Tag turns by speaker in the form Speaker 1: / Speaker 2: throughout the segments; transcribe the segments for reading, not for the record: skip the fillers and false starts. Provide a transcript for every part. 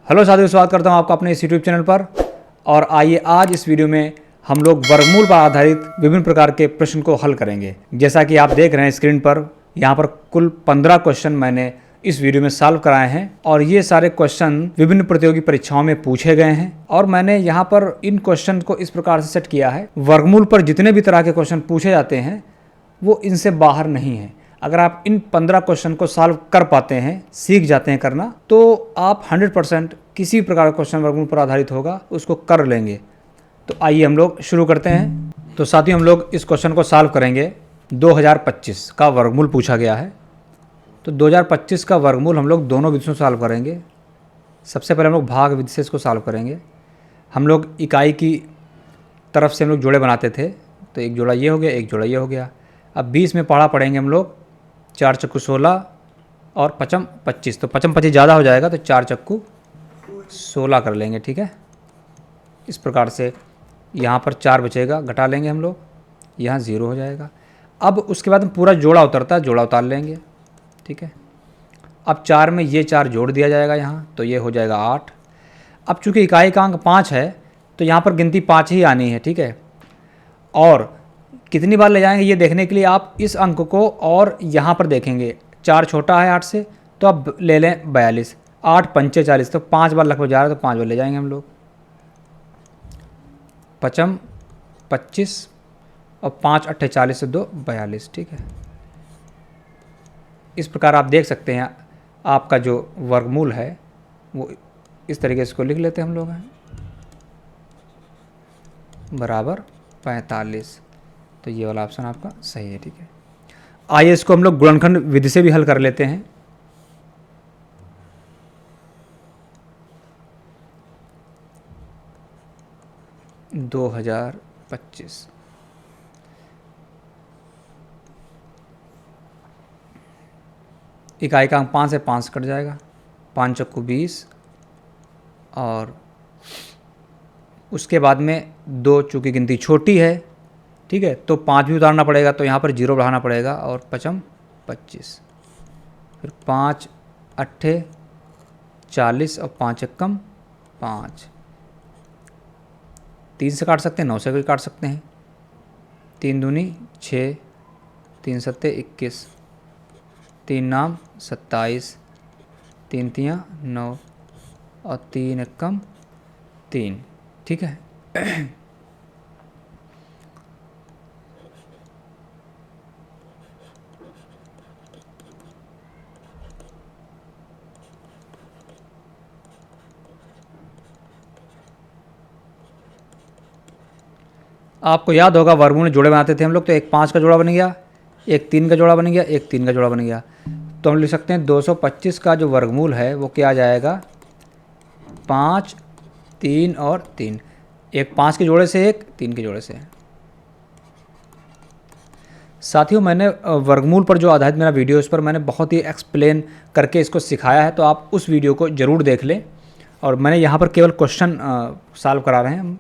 Speaker 1: Hello साथियों, स्वागत करता हूं आपका अपने इस यूट्यूब चैनल पर। और आइए आज इस वीडियो में हम लोग वर्गमूल पर आधारित विभिन्न प्रकार के प्रश्न को हल करेंगे। जैसा कि आप देख रहे हैं स्क्रीन पर, यहाँ पर कुल 15 क्वेश्चन मैंने इस वीडियो में सॉल्व कराए हैं और ये सारे क्वेश्चन विभिन्न प्रतियोगी परीक्षाओं में पूछे गए हैं। और मैंने यहाँ पर इन क्वेश्चन को इस प्रकार से सेट किया है, वर्गमूल पर जितने भी तरह के क्वेश्चन पूछे जाते हैं वो इनसे बाहर नहीं है। अगर आप इन 15 क्वेश्चन को सॉल्व कर पाते हैं, सीख जाते हैं करना, तो आप 100% किसी प्रकार का क्वेश्चन वर्गमूल पर आधारित होगा उसको कर लेंगे। तो आइए हम लोग शुरू करते हैं। तो साथियों, हम लोग इस क्वेश्चन को सॉल्व करेंगे। 2025 का वर्गमूल पूछा गया है, तो 2025 का वर्गमूल हम लोग दोनों विधियों से सॉल्व करेंगे। सबसे पहले हम लोग भाग विधि से इसको सॉल्व करेंगे। हम लोग इकाई की तरफ से हम लोग जोड़े बनाते थे, तो एक जोड़ा ये हो गया, एक जोड़ा ये हो गया। अब 20 में पढ़ा पढ़ेंगे हम लोग 4 चक्कू 16 और 5 25, तो 5 25 ज़्यादा हो जाएगा, तो 4 चक्कू 16 कर लेंगे। ठीक है, इस प्रकार से यहाँ पर 4 बचेगा, घटा लेंगे हम लोग, यहाँ 0 हो जाएगा। अब उसके बाद पूरा जोड़ा उतरता है, जोड़ा उतार लेंगे। ठीक है, अब 4 में ये 4 जोड़ दिया जाएगा यहाँ, तो ये हो जाएगा 8। अब चूँकि इकाई का अंक 5 है तो यहाँ पर गिनती 5 ही आनी है। ठीक है, और कितनी बार ले जाएंगे ये देखने के लिए आप इस अंक को और यहाँ पर देखेंगे। 4 छोटा है 8 से, तो अब ले लें 42, 8 पंचे 40, तो 5 बार लगभग जा रहा है, तो 5 बार ले जाएंगे हम लोग। 5 25 और 5 8 40 से 2 42। ठीक है, इस प्रकार आप देख सकते हैं आपका जो वर्गमूल है वो इस तरीके से इसको लिख लेते हैं हम लोग हैं, बराबर 45। तो ये वाला ऑप्शन आपका सही है। ठीक है, आइए इसको हम लोग गुणनखंड विधि से भी हल कर लेते हैं। दो 2025 इकाई का अंक 5 है, 5 कट जाएगा, 5 चक्कू 20 और उसके बाद में 2 चूँकि गिनती छोटी है। ठीक है, तो 5 भी उतारना पड़ेगा, तो यहाँ पर 0 बढ़ाना पड़ेगा और 5 25, फिर 5 8 40 और 5 एकम 5। 3 से काट सकते हैं, 9 से भी काट सकते हैं। 3 दूनी 6, 3 सत्ते 21, 3 नाम 27, 3 तियाँ 9 और 3 एकम 3। ठीक है, आपको याद होगा वर्गमूल जोड़े बनाते थे हम लोग, तो एक 5 का जोड़ा बन गया, एक 3 का जोड़ा बन गया, एक 3 का जोड़ा बन गया। तो हम लिख सकते हैं 225 का जो वर्गमूल है वो क्या आ जाएगा, 5 3 और 3। एक 5 के जोड़े से, एक 3 के जोड़े से। साथियों, मैंने वर्गमूल पर जो आधारित मेरा वीडियो, इस पर मैंने बहुत ही एक्सप्लेन करके इसको सिखाया है, तो आप उस वीडियो को ज़रूर देख लें। और मैंने यहाँ पर केवल क्वेश्चन सॉल्व करा रहे हैं हम,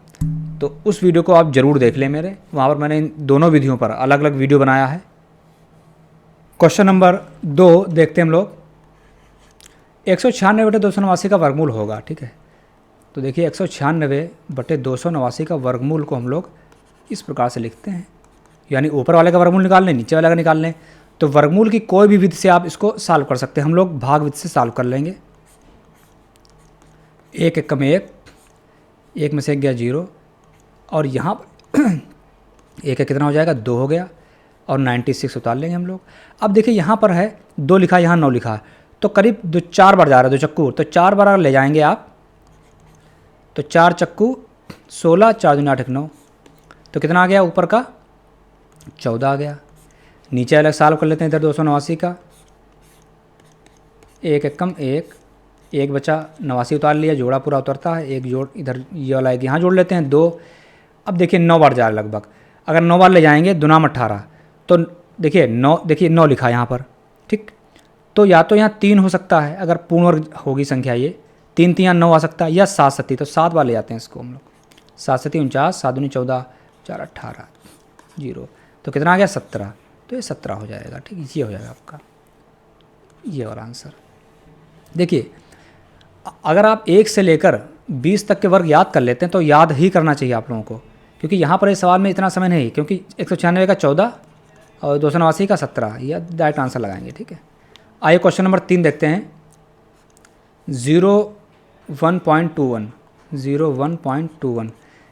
Speaker 1: तो उस वीडियो को आप ज़रूर देख लें मेरे। वहाँ पर मैंने इन दोनों विधियों पर अलग अलग वीडियो बनाया है। क्वेश्चन नंबर 2 देखते हैं हम लोग। 196 बटे 289 का वर्गमूल होगा। ठीक है, तो देखिए 196 बटे 289 का वर्गमूल को हम लोग इस प्रकार से लिखते हैं, यानी ऊपर वाले का वर्गमूल निकाल लें, नीचे वाले का निकाल लें। तो वर्गमूल की कोई भी विधि से आप इसको सॉल्व कर सकते हैं। हम लोग भाग विधि से सॉल्व कर लेंगे। 1 एकम 1, 1 में से 1 गया 0, और यहाँ पर 1 का कितना हो जाएगा, 2 हो गया, और 96 उतार लेंगे हम लोग। अब देखिए यहाँ पर है 2 लिखा, यहाँ 9 लिखा, तो करीब 4 बार जा रहा है 2 चक्कू, तो 4 बार अगर ले जाएंगे आप, तो 4 चक्कू 16, 4 दूनी 8 9, तो कितना आ गया ऊपर का, 14 आ गया। नीचे अलग सॉल्व कर लेते हैं इधर 289 का। 1 एकम 1, 1 बचा, 89 उतार लिया, जोड़ा पूरा उतरता है। एक जोड़ इधर ये वाला एक यहाँ जोड़ लेते हैं 2। अब देखिए 9 बार जा रहा है लगभग, अगर 9 बार ले जाएंगे, दुनाम 18, तो देखिए 9, देखिए 9 लिखा है यहाँ पर। ठीक, तो या तो यहाँ 3 हो सकता है, अगर पूर्ण वर्ग होगी संख्या, ये 3 3 9 आ सकता है, या 7 सती, तो 7 बार ले जाते हैं इसको हम लोग। 7 सती 49, 7 दूनी 14, 4 18 0, तो कितना आ गया 17, तो ये 17 हो जाएगा। ठीक, ये हो जाएगा आपका ये वाला आंसर। देखिए अगर आप 1 से लेकर 20 तक के वर्ग याद कर लेते हैं तो याद ही करना चाहिए आप लोगों को, क्योंकि यहाँ पर इस सवाल में इतना समय नहीं, क्योंकि 196 का 14 और 289 का 17, यह डायरेक्ट आंसर लगाएंगे। ठीक है, आइए क्वेश्चन नंबर 3 देखते हैं। 01.21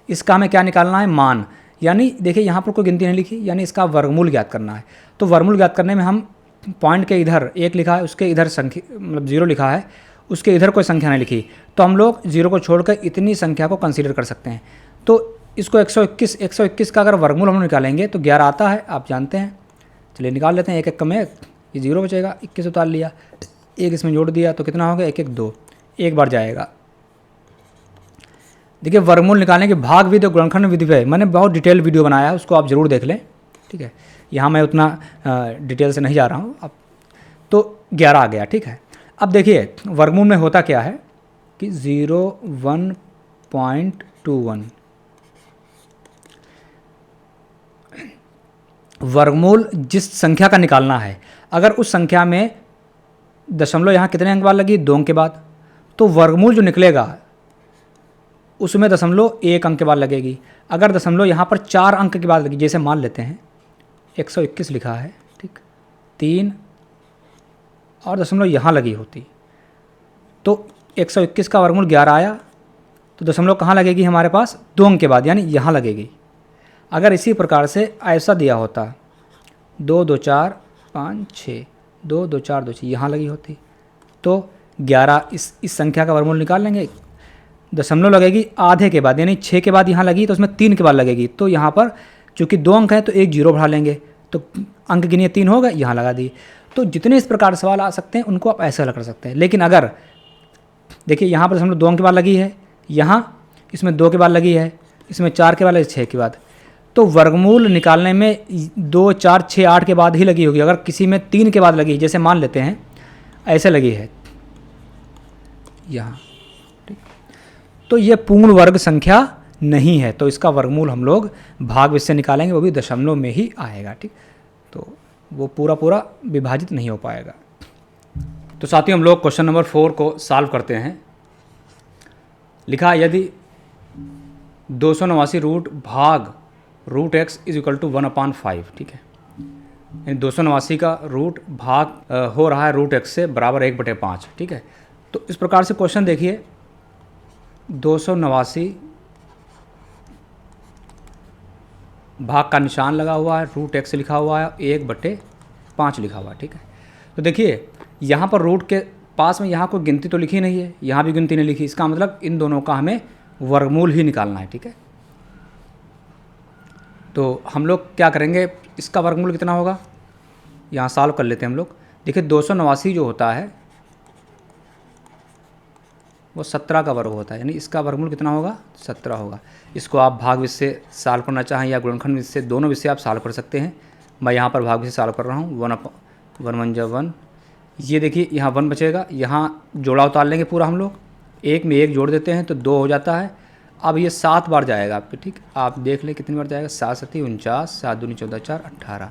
Speaker 1: इसका हमें क्या निकालना है? मान। यानी देखिए यहाँ पर कोई गिनती नहीं लिखी, यानी इसका वर्गमूल ज्ञात करना है। तो वर्गमूल ज्ञात करने में हम पॉइंट के इधर 1 लिखा है, उसके इधर संख्या मतलब 0 लिखा है, उसके इधर कोई संख्या नहीं लिखी, तो हम लोग 0 को छोड़कर इतनी संख्या को कंसीडर कर सकते हैं। तो इसको 121 का अगर वर्गमूल हम निकालेंगे तो 11 आता है, आप जानते हैं। चलिए निकाल लेते हैं। 1 1 में ये 0 बचेगा, 21 उतार लिया, 1 इसमें जोड़ दिया तो कितना हो गया? 1 1 2, एक बार जाएगा। देखिए वर्गमूल निकालने के भाग विधि और गुणनखंड विधि पे मैंने बहुत डिटेल वीडियो बनाया है, उसको आप ज़रूर देख लें। ठीक है, यहाँ मैं उतना डिटेल से नहीं जा रहा हूँ। अब तो 11 आ गया। ठीक है, अब देखिए वर्गमूल में होता क्या है कि 01.21 वर्गमूल जिस संख्या का निकालना है, अगर उस संख्या में दशमलव यहाँ कितने अंक बाद लगी? 2 अंक के बाद, तो वर्गमूल जो निकलेगा उसमें दशमलव 1 अंक के बाद लगेगी। अगर दशमलव यहाँ पर 4 अंक के बाद लगी, जैसे मान लेते हैं 121 लिखा है, ठीक, 3 और दशमलव यहाँ लगी होती, तो 121 का वर्गमूल 11 आया, तो दशमलव कहाँ लगेगी हमारे पास? 2 अंक के बाद, यानी यहाँ लगेगी। अगर इसी प्रकार से ऐसा दिया होता 2 2 4 5 6, 2 2 4 2 6, यहाँ लगी होती, तो 11 इस संख्या का वर्गमूल निकाल लेंगे। दशमलव लगेगी आधे के बाद, यानी 6 के बाद यहाँ लगी तो उसमें 3 के बाद लगेगी, तो यहाँ पर चूँकि 2 अंक है तो एक 0 बढ़ा लेंगे, तो अंक गिनिए 3 हो गए, यहाँ लगा दिए। तो जितने इस प्रकार सवाल आ सकते हैं उनको आप ऐसे हल कर सकते हैं। लेकिन अगर देखिए यहाँ पर दशमलव 2 अंक के बाद लगी है, यहाँ इसमें 2 के बाद लगी है, इसमें 4 के बाद लगी, 6 के बाद, तो वर्गमूल निकालने में 2 4 6 8 के बाद ही लगी होगी। अगर किसी में 3 के बाद लगी, जैसे मान लेते हैं ऐसे लगी है यहाँ, तो ये पूर्ण वर्ग संख्या नहीं है, तो इसका वर्गमूल हम लोग भाग से निकालेंगे, वो भी दशमलव में ही आएगा। ठीक, तो वो पूरा विभाजित नहीं हो पाएगा। तो साथियों हम लोग क्वेश्चन नंबर 4 को सॉल्व करते हैं। लिखा यदि 289 रूट भाग root x is equal to 1/5। ठीक है, यानी 289 का रूट भाग हो रहा है रूट एक्स से बराबर 1/5। ठीक है, तो इस प्रकार से क्वेश्चन देखिए, 289 भाग का निशान लगा हुआ है, रूट एक्स लिखा हुआ है, 1/5 लिखा हुआ है। ठीक है, तो देखिए यहाँ पर रूट के पास में यहाँ कोई गिनती तो लिखी नहीं है, यहाँ भी गिनती नहीं लिखी, इसका मतलब इन दोनों का हमें वर्गमूल ही निकालना है। ठीक है, तो हम लोग क्या करेंगे, इसका वर्गमूल कितना होगा यहाँ सॉल्व कर लेते हैं हम लोग। देखिए 289 जो होता है वो 17 का वर्ग होता है, यानी इसका वर्गमूल कितना होगा? 17 होगा। इसको आप भाग विधि से सॉल्व करना चाहें या गुणनखंड विधि से, दोनों विधि से आप सॉल्व कर सकते हैं। मैं यहाँ पर भाग विधि से सॉल्व कर रहा हूँ। 1 1 1, ये देखिए यहाँ 1 बचेगा, यहाँ जोड़ा उतार लेंगे पूरा हम लोग, 1 में 1 जोड़ देते हैं तो 2 हो जाता है। अब ये 7 बार जाएगा आप पे। ठीक, आप देख लें कितनी बार जाएगा, 7 7 49, 7 दूनी 14 4 18,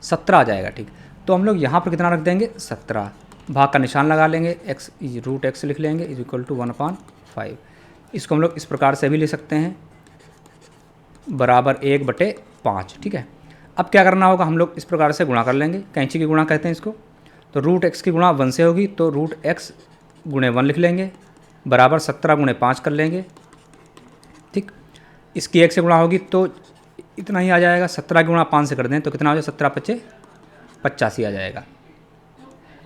Speaker 1: 17 आ जाएगा। ठीक, तो हम लोग यहाँ पर कितना रख देंगे? 17। भाग का निशान लगा लेंगे, एक्स रूट एक्स लिख लेंगे इज इक्वल टू 1/5। इसको हम लोग इस प्रकार से भी ले सकते हैं, बराबर 1/5। ठीक है, अब क्या करना होगा, हम लोग इस प्रकार से गुणा कर लेंगे, कैंची की गुणा कहते हैं इसको। तो रूट एक्स की गुणा 1 से होगी, तो रूट एक्स गुणे 1 लिख लेंगे, बराबर 17 गुणे 5 कर लेंगे। ठीक, इसकी 1 से गुणा होगी तो इतना ही आ जाएगा, 17 की गुणा 5 से कर दें तो कितना हो जाएगा? 17 × 5 = 85 आ जाएगा।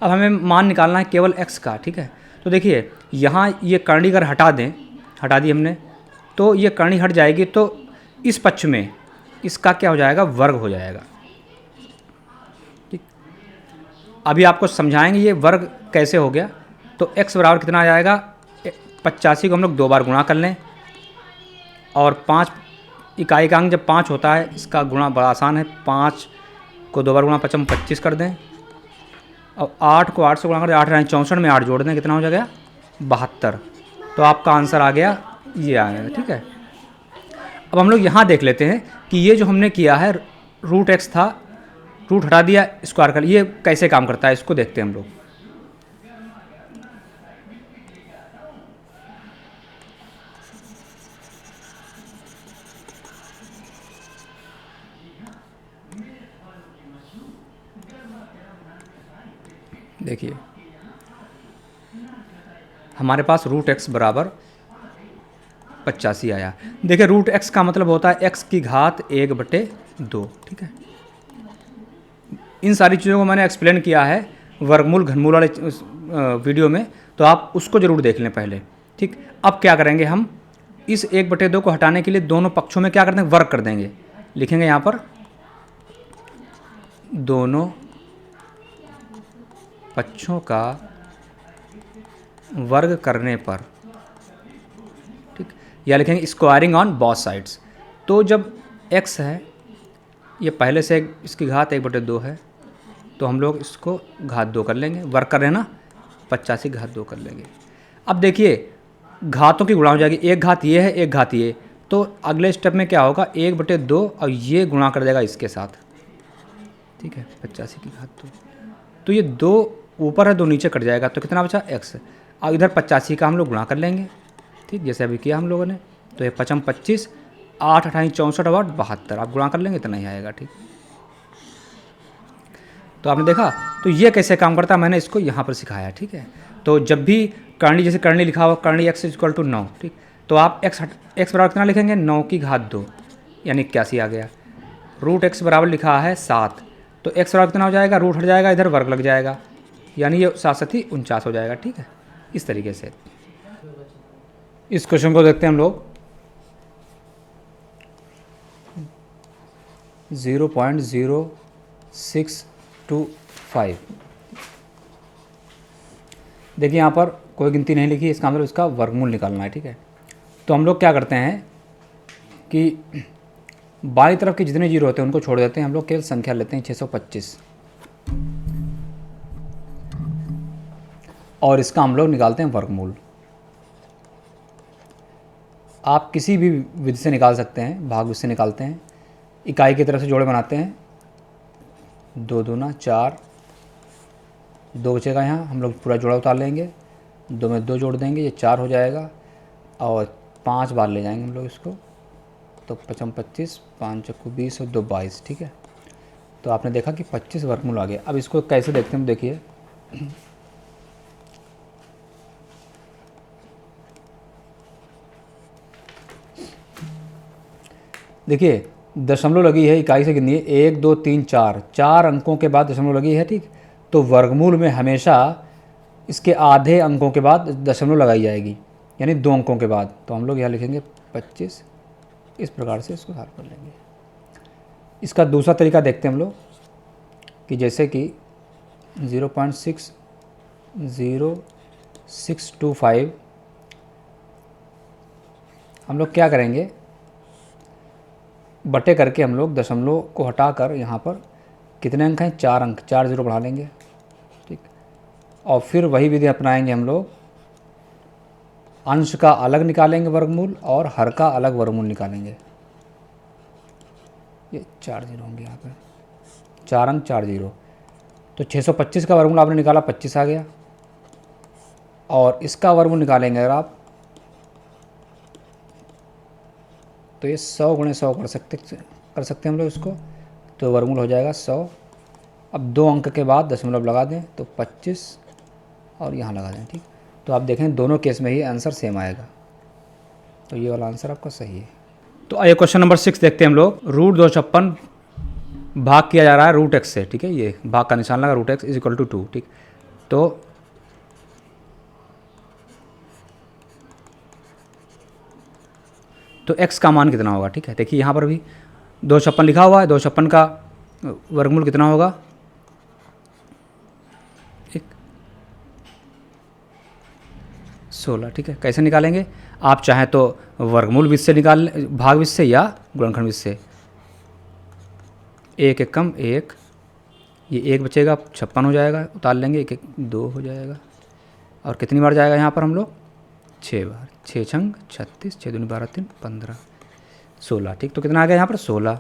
Speaker 1: अब हमें मान निकालना है केवल x का। ठीक है, तो देखिए यहाँ ये करणी अगर हटा दें, हटा दी हमने, तो ये करणी हट जाएगी, तो इस पक्ष में इसका क्या हो जाएगा? वर्ग हो जाएगा। ठीक, अभी आपको समझाएंगे ये वर्ग कैसे हो गया। तो x बराबर कितना आ जाएगा? 85 को हम लोग 2 बार गुणा कर लें, और 5 इकाई का अंक जब 5 होता है, इसका गुणा बड़ा आसान है, 5 को 2 बार गुणा 5 25 कर दें, और 8 को 8 से गुणा कर दें, 8 यानी 64 में 8 जोड़ दें, कितना हो जाएगा? 72। तो आपका आंसर आ गया, ये आ गया। ठीक है, अब हम लोग यहाँ देख लेते हैं कि ये जो हमने किया है रूट एक्स था, रूट हटा दिया, स्क्वायर कर, ये कैसे काम करता है, इसको देखते हैं हम लोग। देखिए हमारे पास रूट एक्स बराबर 85 आया। देखिए रूट एक्स का मतलब होता है एक्स की घात 1/2, ठीक है। इन सारी चीज़ों को मैंने एक्सप्लेन किया है वर्गमूल घनमूल वाले वीडियो में, तो आप उसको ज़रूर देख लें पहले, ठीक। अब क्या करेंगे हम, इस 1/2 को हटाने के लिए दोनों पक्षों में क्या कर देंगे, वर्ग कर देंगे। लिखेंगे यहाँ पर दोनों पक्षों का वर्ग करने पर, ठीक, या लिखेंगे स्क्वायरिंग ऑन बोथ साइड्स। तो जब x है ये पहले से इसकी घात 1/2 है, तो हम लोग इसको घात 2 कर लेंगे, वर्ग कर रहे हैं ना, 85 घात 2 कर लेंगे। अब देखिए घातों की गुणा हो जाएगी, एक घात ये है एक घात ये, तो अगले स्टेप में क्या होगा 1/2 और ये गुणा कर देगा इसके साथ, ठीक है, 85 की घात 2। तो ये 2 ऊपर है 2 नीचे कट जाएगा, तो कितना बचा x। अब इधर 85 का हम लोग गुणा कर लेंगे, ठीक, जैसे अभी किया हम लोगों ने। तो ये 55 25 8 28 64 और 72, आप गुणा कर लेंगे इतना ही आएगा, ठीक। तो आपने देखा तो ये कैसे काम करता है, मैंने इसको यहाँ पर सिखाया, ठीक है। तो जब भी करणी, जैसे करणी लिखा हुआ करणी x = 9, ठीक, तो आप x बराबर कितना लिखेंगे 9 की घात 2 यानी 81 आ गया। रूट x बराबर लिखा है 7, तो x बराबर कितना हो जाएगा, रूट हट जाएगा, इधर वर्ग लग जाएगा, यानी ये 7 ही 49 हो जाएगा, ठीक है। इस तरीके से इस क्वेश्चन को देखते हैं हम लोग। 0.0625, देखिए यहाँ पर कोई गिनती नहीं लिखी, इसका मतलब इसका वर्गमूल निकालना है, ठीक है। तो हम लोग क्या करते हैं कि बाईं तरफ के जितने जीरो होते हैं उनको छोड़ देते हैं, हम लोग केवल संख्या लेते हैं 625, और इसका हम लोग निकालते हैं वर्गमूल। आप किसी भी विधि से निकाल सकते हैं, भाग विधि से निकालते हैं, इकाई की तरफ से जोड़े बनाते हैं, 2 दूना 4, 2 बचेगा, यहाँ हम लोग पूरा जोड़ा उतार लेंगे, 2 में 2 जोड़ देंगे, ये 4 हो जाएगा, और 5 बार ले जाएंगे हम लोग इसको, तो 55 25 5 चक्कू 20 और 2 22, ठीक है। तो आपने देखा कि 25 वर्गमूल आ गया। अब इसको कैसे देखते हैं, देखिए देखिए दशमलव लगी है, इकाई से गिनिए 1 2 3 4, 4 अंकों के बाद दशमलव लगी है, ठीक। तो वर्गमूल में हमेशा इसके आधे अंकों के बाद दशमलव लगाई जाएगी, यानी 2 अंकों के बाद। तो हम लोग यहाँ लिखेंगे 25, इस प्रकार से इसको हल कर लेंगे। इसका दूसरा तरीका देखते हैं हम लोग कि जैसे कि 0.60625 हम लोग क्या करेंगे, बटे करके हम लोग दशमलव को हटाकर यहाँ पर कितने अंक हैं, 4 अंक, 4 जीरो बढ़ा लेंगे, ठीक। और फिर वही विधि अपनाएंगे हम लोग, अंश का अलग निकालेंगे वर्गमूल और हर का अलग वर्गमूल निकालेंगे। ये 4 जीरो होंगे यहाँ पर, 4 अंक 4 जीरो। तो 625 का वर्गमूल आपने निकाला 25 आ गया, और इसका वर्गमूल निकालेंगे अगर आप, तो ये 100 गुणे 100 कर सकते हैं हम लोग इसको, तो वर्गमूल हो जाएगा 100। अब 2 अंक के बाद दशमलव लगा दें तो 25 और यहाँ लगा दें, ठीक। तो आप देखें दोनों केस में ही आंसर सेम आएगा, तो ये वाला आंसर आपका सही है। तो आइए क्वेश्चन नंबर 6 देखते हैं हम लोग। रूट 256 भाग किया जा रहा है रूट एक्स से, ठीक है, ये भाग का निशान लगा, रूट एक्स = 2, ठीक। तो x का मान कितना होगा, ठीक है। देखिए यहाँ पर भी 256 लिखा हुआ है, 256 का वर्गमूल कितना होगा, 16, ठीक है। कैसे निकालेंगे, आप चाहें तो वर्गमूल विधि से निकाल, भाग विधि से या गुणनखंड विधि से। 1 1 कम 1, ये 1 बचेगा, 56 हो जाएगा, उतार लेंगे, 1 1 2 हो जाएगा, और कितनी बार जाएगा यहाँ पर हम लोग, 6 बार, 6 छंग 36, 6 दूनी 12 3 15 16, ठीक। तो कितना आ गया यहाँ पर 16।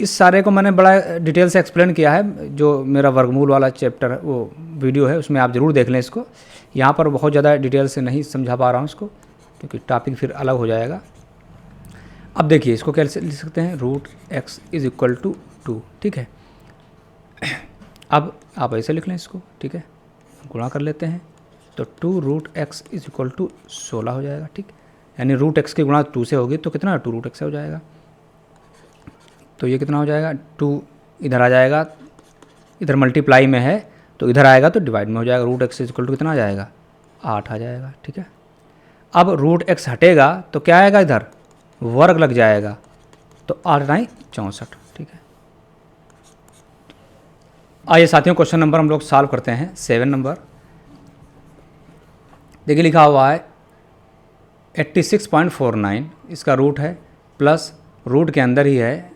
Speaker 1: इस सारे को मैंने बड़ा डिटेल से एक्सप्लेन किया है, जो मेरा वर्गमूल वाला चैप्टर है वो वीडियो है, उसमें आप ज़रूर देख लें इसको। यहाँ पर बहुत ज़्यादा डिटेल से नहीं समझा पा रहा हूँ इसको, क्योंकि टॉपिक फिर अलग हो जाएगा। अब देखिए इसको कैसे लिख सकते हैं, रूट एक्स = 2, ठीक है। अब आप ऐसे लिख लें इसको, ठीक है, गुणा कर लेते हैं तो 2√x इज इक्वल टू 16 हो जाएगा, ठीक। यानी √x की गुणा 2 से होगी तो कितना 2√x हो जाएगा। तो ये कितना हो जाएगा, 2 इधर आ जाएगा, इधर मल्टीप्लाई में है तो इधर आएगा तो डिवाइड में हो जाएगा। √x इज इक्वल टू कितना आ जाएगा, 8 आ जाएगा, ठीक है। अब √x हटेगा तो क्या आएगा, इधर वर्ग लग जाएगा तो 8×9 64, ठीक है। आइए साथियों क्वेश्चन नंबर हम लोग सॉल्व करते हैं 7 नंबर। देखिए लिखा हुआ है 86.49 इसका रूट है, प्लस रूट के अंदर ही है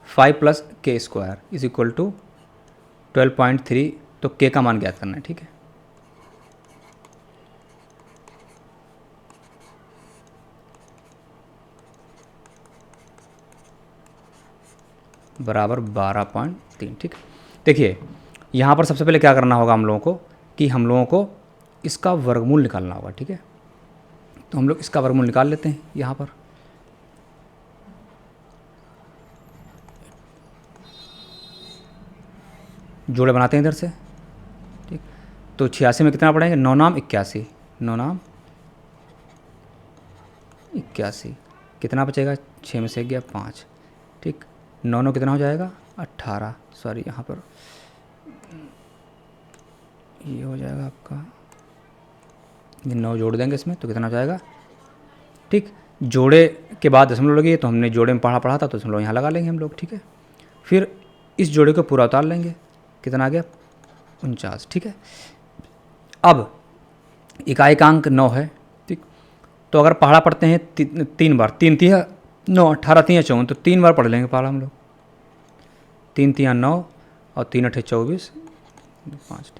Speaker 1: 5 + k² इज इक्वल टू 12.3। तो k का मान ज्ञात करना है, ठीक है। बराबर 12.3, ठीक है। देखिए यहाँ पर सबसे पहले क्या करना होगा हम लोगों को कि हम लोगों को इसका वर्गमूल निकालना होगा, ठीक है। तो हम लोग इसका वर्गमूल निकाल लेते हैं यहाँ पर। जोड़े बनाते हैं इधर से, ठीक। तो 86 में कितना पड़ेंगे, 9 नाम 81, 9 नाम 81, कितना बचेगा, 6 में से गया 5, ठीक। 9 9 कितना हो जाएगा 18, सॉरी यहाँ पर ये हो जाएगा आपका, ये 9 जोड़ देंगे इसमें तो कितना हो जाएगा, ठीक। जोड़े के बाद दशमलव लगी तो हमने जोड़े में पढ़ा था तो दशमलव यहाँ लगा लेंगे हम लोग, ठीक है। फिर इस जोड़े को पूरा उतार लेंगे, कितना आ गया 49, ठीक है। अब इकाइकांक 9 है, ठीक। तो अगर पहाड़ा पढ़ते हैं 3 बार, 3 तिया 9, 18 तिया 54, तो 3 बार पढ़ लेंगे पहाड़ा हम लोग। 3 तिया 9 और 3 8 24, 5,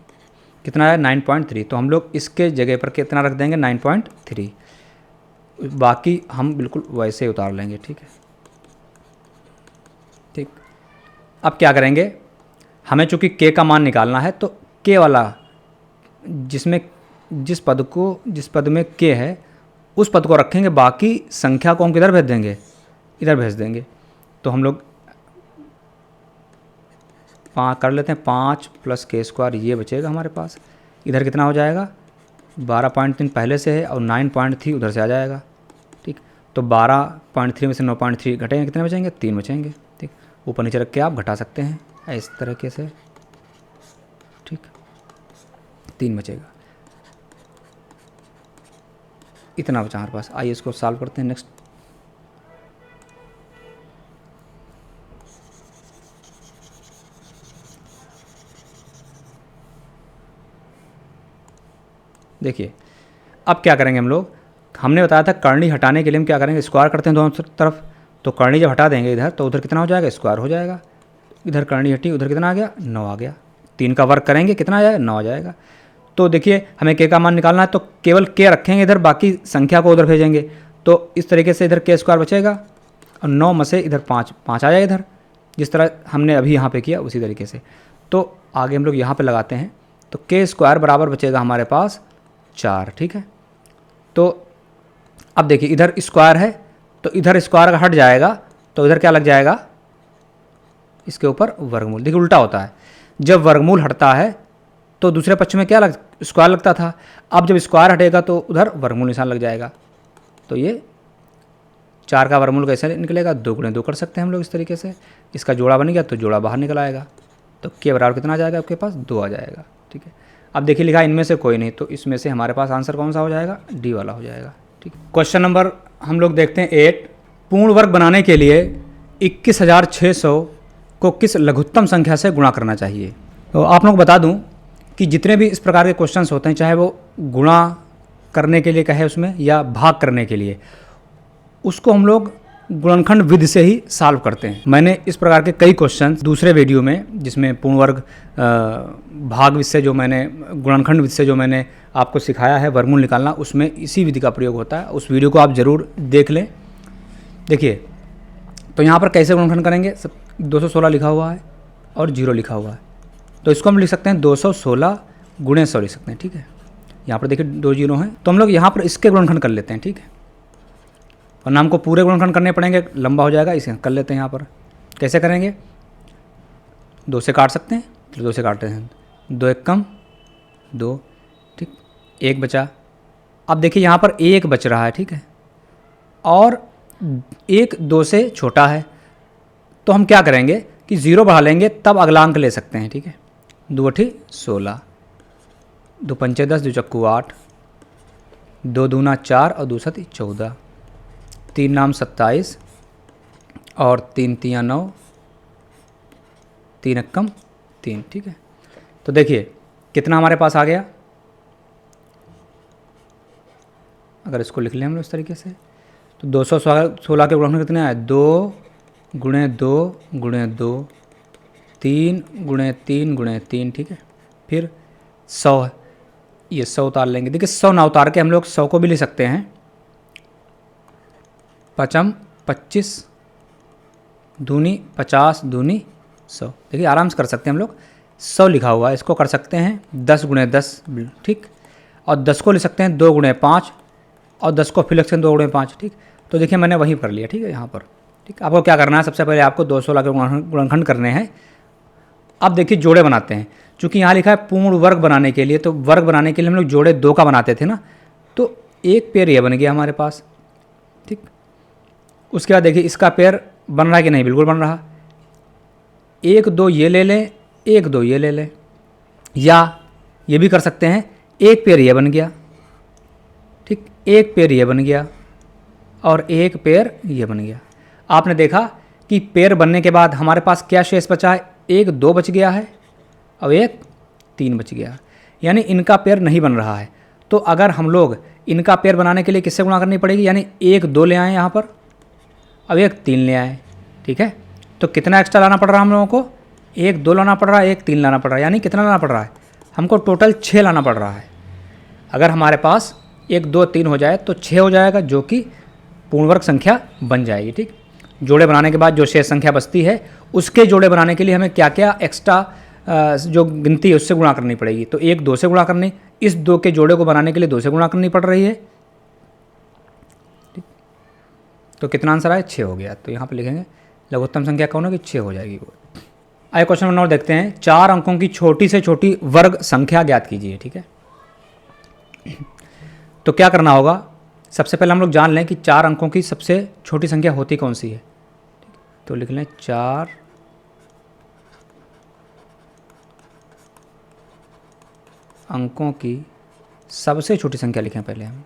Speaker 1: कितना है 9.3। तो हम लोग इसके जगह पर कितना रख देंगे 9.3, बाकी हम बिल्कुल वैसे ही उतार लेंगे, ठीक है, ठीक। अब क्या करेंगे, हमें चूँकि k का मान निकालना है तो k वाला जिस पद में k है उस पद को रखेंगे, बाकी संख्या को हम किधर भेज देंगे, इधर भेज देंगे। तो हम लोग 5 कर लेते हैं, 5 + k² ये बचेगा हमारे पास। इधर कितना हो जाएगा 12.3 पहले से है और 9.3 उधर से आ जाएगा, ठीक। तो 12.3 में से 9.3 घटेंगे, कितने बचेंगे 3 बचेंगे, ठीक। ऊपर नीचे रख के आप घटा सकते हैं इस तरीके से, ठीक, 3 बचेगा। इतना बचा हमारे पास। आइए इसको सॉल्व करते हैं नेक्स्ट। देखिए अब क्या करेंगे हम लोग, हमने बताया था करनी हटाने के लिए हम क्या करेंगे, स्क्वायर करते हैं दोनों तरफ। तो करनी जब हटा देंगे इधर तो उधर कितना हो जाएगा, स्क्वायर हो जाएगा। इधर करनी हटी, उधर कितना आ गया 9 आ गया। 3 का वर्ग करेंगे कितना आ जाएगा 9 आ जाएगा। तो देखिए हमें k का मान निकालना है तो केवल k रखेंगे इधर, बाकी संख्या को उधर भेजेंगे। तो इस तरीके से इधर k² बचेगा और 9 में से इधर 5 आ जाएगा इधर, जिस तरह हमने अभी यहाँ पे किया उसी तरीके से। तो आगे हम लोग यहाँ पे लगाते हैं तो k² बराबर बचेगा हमारे पास 4, ठीक है। तो अब देखिए इधर स्क्वायर है तो इधर स्क्वायर हट जाएगा तो इधर क्या लग जाएगा, इसके ऊपर वर्गमूल। देखिए उल्टा होता है, जब वर्गमूल हटता है तो दूसरे पक्ष में क्या स्क्वायर लगता था। अब जब स्क्वायर हटेगा तो उधर वर्गमूल निशान लग जाएगा। तो ये 4 का वर्गमूल कैसे निकलेगा, 2 × 2 कर सकते हैं हम लोग इस तरीके से। इसका जोड़ा बन गया तो जोड़ा बाहर निकल आएगा। तो k बराबर कितना आ जाएगा आपके पास 2 आ जाएगा, ठीक है। अब देखिए लिखा इनमें से कोई नहीं, तो इसमें से हमारे पास आंसर कौन सा हो जाएगा, डी वाला हो जाएगा, ठीक है। क्वेश्चन नंबर हम लोग देखते हैं 8। पूर्ण वर्ग बनाने के लिए 21,600 को किस लघुत्तम संख्या से गुणा करना चाहिए। तो आप लोग बता दूं कि जितने भी इस प्रकार के क्वेश्चंस होते हैं, चाहे वो गुणा करने के लिए कहे उसमें या भाग करने के लिए, उसको हम लोग गुणनखंड विधि से ही सॉल्व करते हैं। मैंने इस प्रकार के कई क्वेश्चन दूसरे वीडियो में, जिसमें पूर्ण वर्ग भाग विधि से जो मैंने गुणनखंड विधि से जो मैंने आपको सिखाया है वर्गमूल निकालना, उसमें इसी विधि का प्रयोग होता है। उस वीडियो को आप ज़रूर देख लें। देखिए तो यहाँ पर कैसे गुणनखंड करेंगे, सब 216 लिखा हुआ है और 0 लिखा हुआ है, तो इसको हम लिख सकते हैं 216 × 100 लिख सकते हैं, ठीक है। यहाँ पर देखिए 2 0 हैं, तो हम लोग यहाँ पर इसके गुणनखंड कर लेते हैं, ठीक है। वरना हमको पूरे गुणनखंड करने पड़ेंगे, लंबा हो जाएगा, इसे कर लेते हैं। यहाँ पर कैसे करेंगे, 2 से काट सकते हैं, चलो 2 से काटते हैं, 2 एक कम 2, ठीक, 1 बचा। अब देखिए यहाँ पर 1 बच रहा है, ठीक है, और 1 2 से छोटा है, तो हम क्या करेंगे कि 0 बढ़ा लेंगे, तब अगला अंक ले सकते हैं, ठीक है। 2 अठी 16, 2 पंचे 10, 2 चक्कू 8, 2 दूना 4 और 2 सती 14, 3 नाम 27 और 3 तियाँ 9, 3 अक्कम 3, ठीक है। तो देखिए कितना हमारे पास आ गया, अगर इसको लिख लें हम लोग इस तरीके से, तो 216 के गुणनखंड कितने आए, 2 गुणे 2 गुणे 2, 3 गुणे 3 गुणे 3, ठीक है। फिर 100, ये 100 उतार लेंगे। देखिए 100 ना उतार के हम लोग 100 को भी ले सकते हैं, 5 25 दूनी 50 दूनी 100, देखिए आराम से कर सकते हैं हम लोग। 100 लिखा हुआ है, इसको कर सकते हैं 10 गुणे 10, ठीक, और 10 को ले सकते हैं 2 गुणे 5 और 10 को फिर लिख सकते हैं 2 गुणे 5, ठीक। तो देखिए मैंने वहीं कर लिया, ठीक है, यहाँ पर, ठीक। आपको क्या करना है, सबसे पहले आपको 216 के गुणनखंड करने हैं। अब देखिए जोड़े बनाते हैं, चूँकि यहाँ लिखा है पूर्ण वर्ग बनाने के लिए, तो वर्ग बनाने के लिए हम लोग जोड़े 2 का बनाते थे ना, तो एक पेड़ ये बन गया हमारे पास, ठीक। उसके बाद देखिए इसका पेड़ बन रहा है कि नहीं, बिल्कुल बन रहा। 1 2 ये ले लें, 1 2 ये ले लें, या ये भी कर सकते हैं, एक पेड़ ये बन गया, ठीक, एक पेड़ ये बन गया और एक पेड़ ये बन गया। आपने देखा कि पेड़ बनने के बाद हमारे पास क्या शेष बचा है, 1 2 बच गया है और 1 3 बच गया, यानी इनका पेड़ नहीं बन रहा है। तो अगर हम लोग इनका पेड़ बनाने के लिए किससे गुणा करनी पड़ेगी, यानी 1 2 ले आए यहाँ पर, अब 1 3 ले आए, ठीक है। तो कितना एक्स्ट्रा लाना पड़ रहा है हम लोगों को, 1 2 लाना पड़ रहा है, 1 3 लाना पड़ रहा है, यानी कितना लाना पड़ रहा है हमको, टोटल 6 लाना पड़ रहा है। अगर हमारे पास 1 2 3 हो जाए तो 6 हो जाएगा, जो कि पूर्णवर्ग संख्या बन जाएगी, ठीक। जोड़े बनाने के बाद जो शेष संख्या बचती है, उसके जोड़े बनाने के लिए हमें क्या क्या एक्स्ट्रा जो गिनती है उससे गुणा करनी पड़ेगी। तो 1 2 से गुणा करनी, इस 2 के जोड़े को बनाने के लिए 2 से गुणा करनी पड़ रही है, ठीक। तो कितना आंसर आया, 6 हो गया। तो यहाँ पर लिखेंगे लघुत्तम संख्या कौन होगी, 6 हो जाएगी वो। आइए क्वेश्चन नंबर 9 देखते हैं। 4 अंकों की छोटी से छोटी वर्ग संख्या ज्ञात कीजिए, ठीक है। तो क्या करना होगा, सबसे पहले हम लोग जान लें कि 4 अंकों की सबसे छोटी संख्या होती कौन सी है। तो लिख लें 4 अंकों की सबसे छोटी संख्या लिखें पहले हम,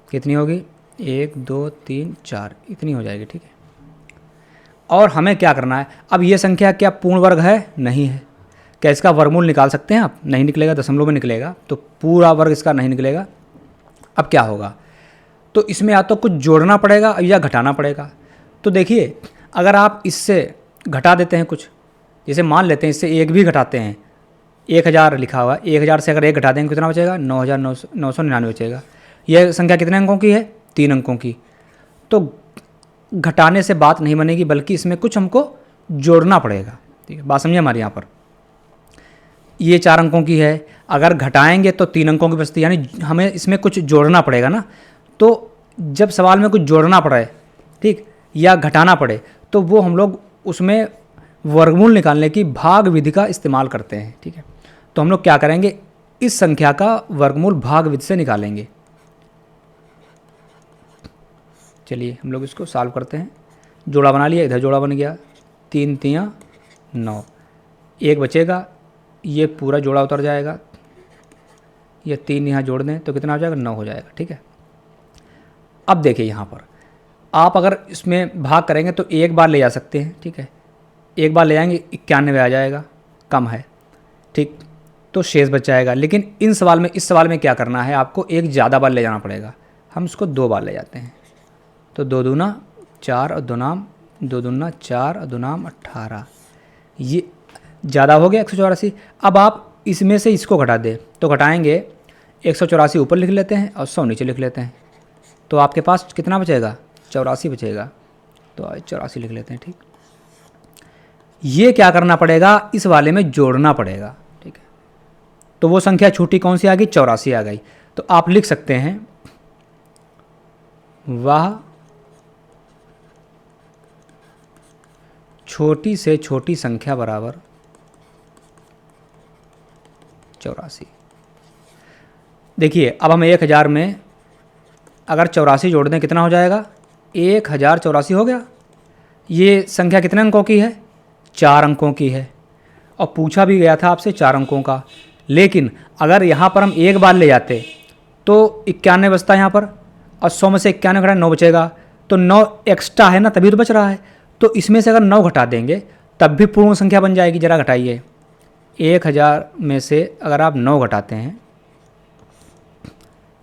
Speaker 1: कितनी होगी, 1 2 3 4, इतनी हो जाएगी, ठीक है। और हमें क्या करना है, अब ये संख्या क्या पूर्ण वर्ग है, नहीं है। क्या इसका वर्गमूल निकाल सकते हैं आप, नहीं निकलेगा, दशमलव में निकलेगा, तो पूरा वर्ग इसका नहीं निकलेगा। अब क्या होगा, तो इसमें या तो कुछ जोड़ना पड़ेगा या घटाना पड़ेगा। तो देखिए अगर आप इससे घटा देते हैं कुछ, जैसे मान लेते हैं इससे 1 भी घटाते हैं, 1000 लिखा हुआ है, 1000 से अगर 1 घटा देंगे कितना बचेगा, 9999 बचेगा। यह संख्या कितने अंकों की है, 3 अंकों की। तो घटाने से बात नहीं बनेगी, बल्कि इसमें कुछ हमको जोड़ना पड़ेगा, ठीक है। बात समझिए हमारे यहाँ पर, ये 4 अंकों की है, अगर घटाएंगे तो 3 अंकों की बचती है, यानी हमें इसमें कुछ जोड़ना पड़ेगा ना। तो जब सवाल में कुछ जोड़ना पड़े, ठीक, या घटाना पड़े, तो वो हम लोग उसमें वर्गमूल निकालने की भाग विधि का इस्तेमाल करते हैं, ठीक है। तो हम लोग क्या करेंगे, इस संख्या का वर्गमूल भाग विधि से निकालेंगे। चलिए हम लोग इसको सॉल्व करते हैं। जोड़ा बना लिया, इधर जोड़ा बन गया, 3 तियाँ 9, 1 बचेगा, ये पूरा जोड़ा उतर जाएगा, ये 3 यहाँ जोड़ दें तो कितना हो जाएगा, 9 हो जाएगा, ठीक है। अब देखिए यहाँ पर आप अगर इसमें भाग करेंगे तो एक बार ले जा सकते हैं, ठीक है, एक बार ले जाएंगे 91 आ जाएगा, कम है, ठीक, तो शेष बच जाएगा। लेकिन इस सवाल में क्या करना है, आपको एक ज़्यादा बार ले जाना पड़ेगा। हम इसको 2 बार ले जाते हैं, तो 2 दूना 4 और 2 नाम 2 दूना 4 और 2 नाम 18, ये ज़्यादा हो गया 184। अब आप इसमें से इसको घटा दें, तो घटाएंगे 184 ऊपर लिख लेते हैं और 100 नीचे लिख लेते हैं, तो आपके पास कितना बचेगा, 84 बचेगा। तो 84 लिख लेते हैं, ठीक। ये क्या करना पड़ेगा, इस वाले में जोड़ना पड़ेगा, ठीक है। तो वो संख्या छोटी कौन सी आ गई, 84 आ गई। तो आप लिख सकते हैं वह छोटी से छोटी संख्या बराबर 84। देखिए अब हम 1000 में अगर 84 जोड़ दें कितना हो जाएगा, 1084 हो गया। ये संख्या कितने अंकों की है, 4 अंकों की है, और पूछा भी गया था आपसे 4 अंकों का। लेकिन अगर यहाँ पर हम एक बार ले जाते तो 91 बचता है यहाँ पर, और 100 में से 91 घटा 9 बचेगा, तो 9 एक्स्ट्रा है ना, तभी तो बच रहा है। तो इसमें से अगर 9 घटा देंगे तब भी पूर्ण संख्या बन जाएगी। ज़रा घटाइए, 1000 में से अगर आप 9 घटाते हैं,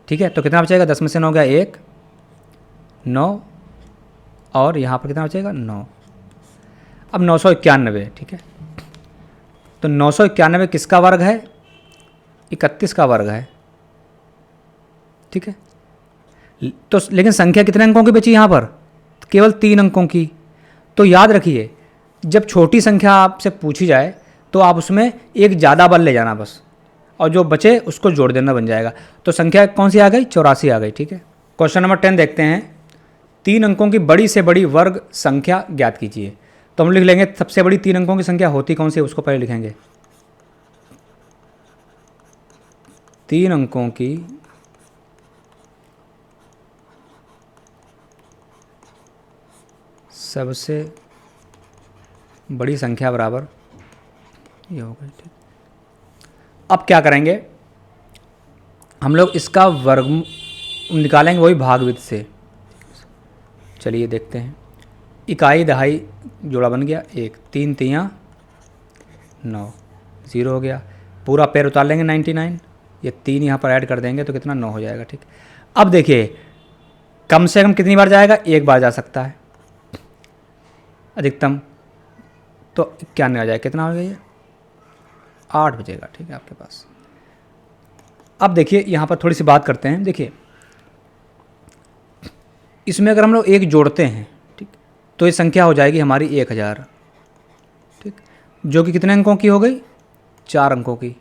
Speaker 1: ठीक है, तो कितना बचेगा, 10 में से 9 गया 1, 9, और यहाँ पर कितना बचेगा 9। अब 991, ठीक है, तो 991 किसका वर्ग है, 31 का वर्ग है, ठीक है। तो लेकिन संख्या कितने अंकों की बची यहाँ पर, केवल 3 अंकों की। तो याद रखिए जब छोटी संख्या आपसे पूछी जाए तो आप उसमें एक ज़्यादा बल ले जाना बस, और जो बचे उसको जोड़ देना बन जाएगा। तो संख्या कौन सी आ गई, 84 आ गई, ठीक है। क्वेश्चन नंबर 10 देखते हैं। 3 अंकों की बड़ी से बड़ी वर्ग संख्या ज्ञात कीजिए। तो हम लिख लेंगे सबसे बड़ी 3 अंकों की संख्या होती कौन सी है, उसको पहले लिखेंगे। 3 अंकों की सबसे बड़ी संख्या बराबर ये हो गई, ठीक। अब क्या करेंगे हम लोग, इसका वर्ग निकालेंगे वही भागविद से। चलिए देखते हैं। इकाई दहाई जोड़ा बन गया, 1, 3 तियाँ 9, 0 हो गया। पूरा पैर उतार लेंगे 99, ये 3 यहाँ पर ऐड कर देंगे तो कितना 9 हो जाएगा, ठीक। अब देखिए कम से कम कितनी बार जाएगा, एक बार जा सकता है अधिकतम, तो 91 आ जाएगा, कितना हो गया ये 8 बचेगा, ठीक है आपके पास। अब देखिए यहाँ पर थोड़ी सी बात करते हैं। देखिए इसमें अगर हम लोग 1 जोड़ते हैं, ठीक, तो ये संख्या हो जाएगी हमारी 1000, ठीक, जो कि कितने अंकों की हो गई, 4 अंकों की।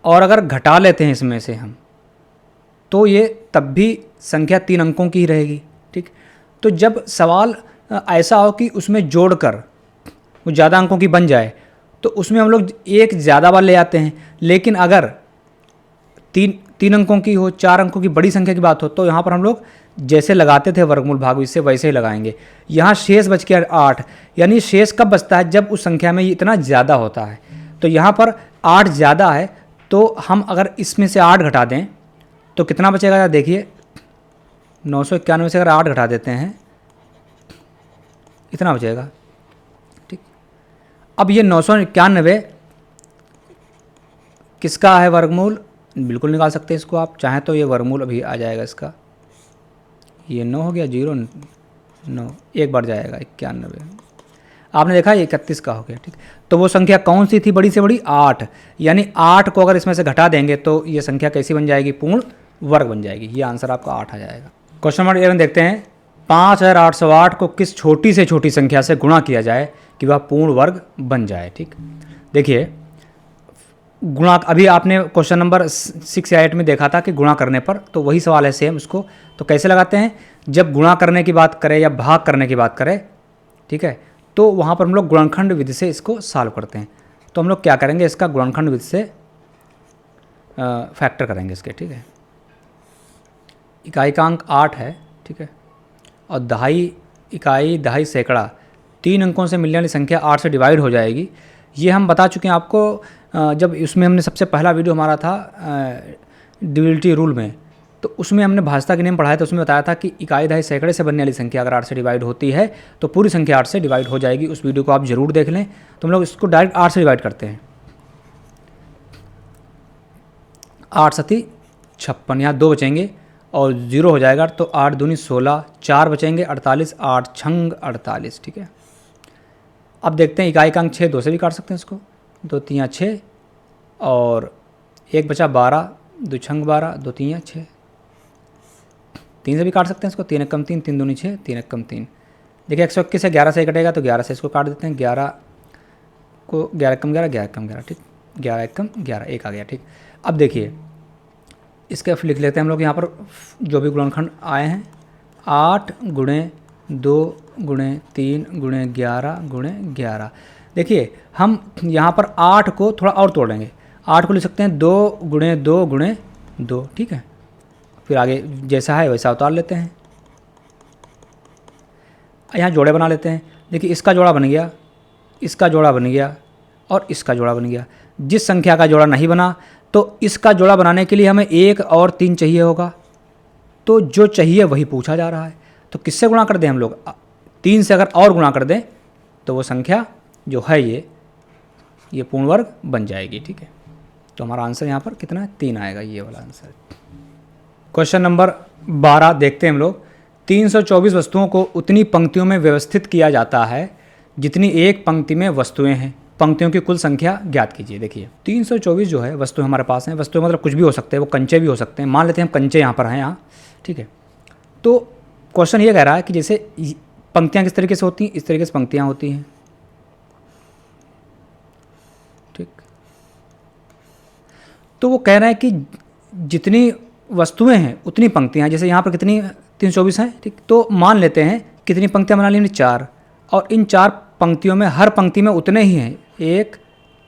Speaker 1: और अगर घटा लेते हैं इसमें से हम, तो ये तब भी संख्या 3 अंकों की ही रहेगी, ठीक। तो जब सवाल ऐसा हो कि उसमें जोड़कर वो ज़्यादा अंकों की बन जाए तो उसमें हम लोग एक ज़्यादा बार ले आते हैं। लेकिन अगर 3 अंकों की हो, 4 अंकों की बड़ी संख्या की बात हो, तो यहाँ पर हम लोग जैसे लगाते थे वर्गमूल भाग इससे वैसे ही लगाएंगे। यहाँ शेष बच गया 8, यानी शेष कब बचता है, जब उस संख्या में इतना ज़्यादा होता है। तो यहाँ पर 8 ज़्यादा है, तो हम अगर इसमें से 8 घटा दें तो कितना बचेगा, देखिए 991 से अगर 8 घटा देते हैं इतना बचेगा, ठीक। अब ये 991 किसका है वर्गमूल, बिल्कुल निकाल सकते हैं इसको आप चाहें तो। ये वर्गमूल अभी आ जाएगा इसका, ये 9 हो गया, 0 9 एक बार जाएगा 91, आपने देखा ये 31 का हो गया, ठीक। तो वो संख्या कौन सी थी बड़ी से बड़ी, 8, यानी 8 को अगर इसमें से घटा देंगे तो ये संख्या कैसी बन जाएगी, पूर्ण वर्ग बन जाएगी। ये आंसर आपका 8 आ जाएगा। क्वेश्चन नंबर 11 देखते हैं। 5808 को किस छोटी से छोटी संख्या से गुणा किया जाए कि वह पूर्ण वर्ग बन जाए, ठीक। देखिए गुणा, अभी आपने क्वेश्चन नंबर 6 या 8 में देखा था कि गुणा करने पर, तो वही सवाल है सेम उसको। तो कैसे लगाते हैं, जब गुणा करने की बात करें या भाग करने की बात करें, ठीक है, तो वहाँ पर हम लोग गुणनखंड विधि से इसको सॉल्व करते हैं। तो हम लोग क्या करेंगे, इसका गुणनखंड विधि से फैक्टर करेंगे इसके, ठीक है। इकाई का अंक 8 है, ठीक है, और दहाई इकाई दहाई सैकड़ा 3 अंकों से मिलने वाली संख्या 8 से डिवाइड हो जाएगी। ये हम बता चुके हैं आपको, जब इसमें हमने सबसे पहला वीडियो हमारा था डिविजिबिलिटी रूल में, तो उसमें हमने भाजता के नियम पढ़ाया था। उसमें बताया था कि इकाई दहाई सैकड़े से बनने वाली संख्या अगर 8 से डिवाइड होती है तो पूरी संख्या 8 से डिवाइड हो जाएगी। उस वीडियो को आप जरूर देख लें। तो हम लोग इसको डायरेक्ट 8 से डिवाइड करते हैं। 8 सती 56, यहाँ 2 बचेंगे और 0 हो जाएगा, तो 8 दूनी 16, 4 बचेंगे 48, 8 छंग 48, ठीक है। अब देखते हैं इकाई का अंक 6, 2 से भी काट सकते हैं इसको, 2 तियाँ 6 और 1 बचा 12, 2 छंग 12, 2 तियाँ 6, 3 से भी काट सकते हैं इसको, 3 एकम 3, 3 दूनी 6, 3 एकम 3। देखिए 121 से 11 से कटेगा तो 11 से इसको काट देते हैं, 11 को 11 एकम 11, 11 एकम 11, ठीक, 11 एकम 11, 1 आ गया, ठीक। अब देखिए इसके लिख लेते हैं हम लोग यहाँ पर जो भी गुणनखंड आए हैं, 8 गुणे 2 गुणे 3 गुणे 11 गुणे 11। देखिए हम यहाँ पर 8 को थोड़ा और तोड़ेंगे, 8 को लिख सकते हैं 2 गुणे 2 गुणे 2, ठीक है। फिर आगे जैसा है वैसा उतार लेते हैं। यहाँ जोड़े बना लेते हैं। देखिए इसका जोड़ा बन गया, इसका जोड़ा बन गया और इसका जोड़ा बन गया। जिस संख्या का जोड़ा नहीं बना तो इसका जोड़ा बनाने के लिए हमें 1 और 3 चाहिए होगा, तो जो चाहिए वही पूछा जा रहा है। तो किससे गुणा कर दें हम लोग? 3 से अगर और गुणा कर दें तो वो संख्या जो है ये पूर्ण वर्ग बन जाएगी, ठीक है। तो हमारा आंसर यहाँ पर कितना है? 3 आएगा, ये वाला आंसर। क्वेश्चन नंबर 12 देखते हैं हम लोग। 324 वस्तुओं को उतनी पंक्तियों में व्यवस्थित किया जाता है जितनी एक पंक्ति में वस्तुएं हैं। पंक्तियों की कुल संख्या ज्ञात कीजिए। देखिए 324 जो है वस्तु हमारे पास हैं। वस्तु मतलब कुछ भी हो सकते हैं, वो कंचे भी हो सकते हैं। मान लेते हैं हम कंचे यहाँ पर हैं, यहाँ, ठीक है। तो क्वेश्चन ये कह रहा है कि जैसे पंक्तियाँ किस तरीके से होती हैं, इस तरीके से पंक्तियाँ होती हैं, ठीक। तो वो कह रहा है कि जितनी वस्तुएं हैं उतनी पंक्तियाँ। जैसे यहाँ पर कितनी 324 हैं, ठीक। तो मान लेते हैं कितनी पंक्तियाँ बना ली हमने? 4। और इन 4 पंक्तियों में हर पंक्ति में उतने ही हैं, 1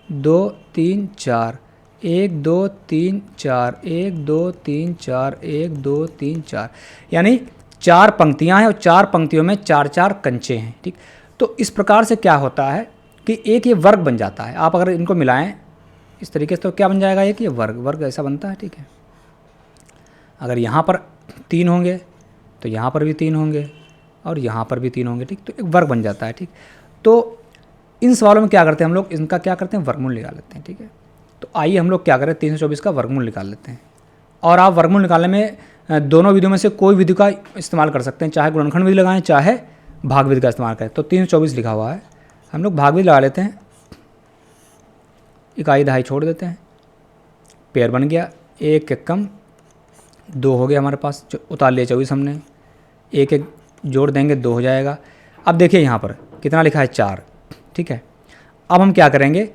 Speaker 1: 2 3 4, 1 2 3 4, 1 2 3 4, 1 2 3 4, यानी 4 पंक्तियाँ हैं और 4 पंक्तियों में 4-4 कंचे हैं, ठीक। तो इस प्रकार से क्या होता है कि एक ये वर्ग बन जाता है। आप अगर इनको मिलाएं इस तरीके से तो क्या बन जाएगा? एक ये वर्ग ऐसा बनता है, ठीक है। अगर यहाँ पर 3 होंगे तो यहाँ पर भी 3 होंगे और यहाँ पर भी 3 होंगे, ठीक। तो एक वर्ग बन जाता है, ठीक। तो इन सवालों में क्या करते हैं हम लोग? इनका क्या करते हैं? वर्गमूल निकाल लेते हैं, ठीक है। तो आइए हम लोग क्या करें, 324 का वर्गमूल निकाल लेते हैं। और आप वर्गमूल निकालने में दोनों विधियों में से कोई विधि का इस्तेमाल कर सकते हैं, चाहे गुणनखंड विधि लगाएं चाहे भाग विधि का इस्तेमाल करें। तो 324 लिखा हुआ है, हम लोग भाग विधि लगा लेते हैं। इकाई दहाई छोड़ देते हैं, पेयर बन गया। 1 एक कम 2 हो गया हमारे पास, उतार लिया 24 हमने। 1 एक जोड़ देंगे 2 हो जाएगा। अब देखिए यहाँ पर कितना लिखा है? 4, ठीक है। अब हम क्या करेंगे?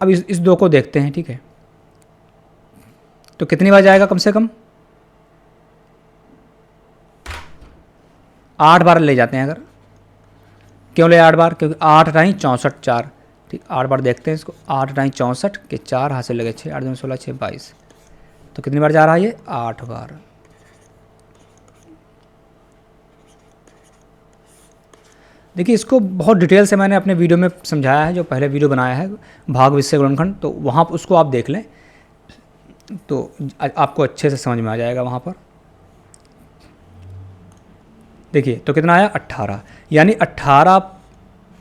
Speaker 1: अब इस 2 को देखते हैं, ठीक है। तो कितनी बार जाएगा? कम से कम 8 बार ले जाते हैं। अगर क्यों ले 8 बार? क्योंकि 8 × 64 4, ठीक। 8 बार देखते हैं इसको। 8 × 64 के 4 हाथ से लगे 6, 8 2 16 6 22। तो कितनी बार जा रहा है ये? 8 बार। देखिए इसको बहुत डिटेल से मैंने अपने वीडियो में समझाया है, जो पहले वीडियो बनाया है भाग विषय गुणनखंड, तो वहाँ उसको आप देख लें तो आपको अच्छे से समझ में आ जाएगा वहाँ पर। देखिए तो कितना आया? 18, यानी 18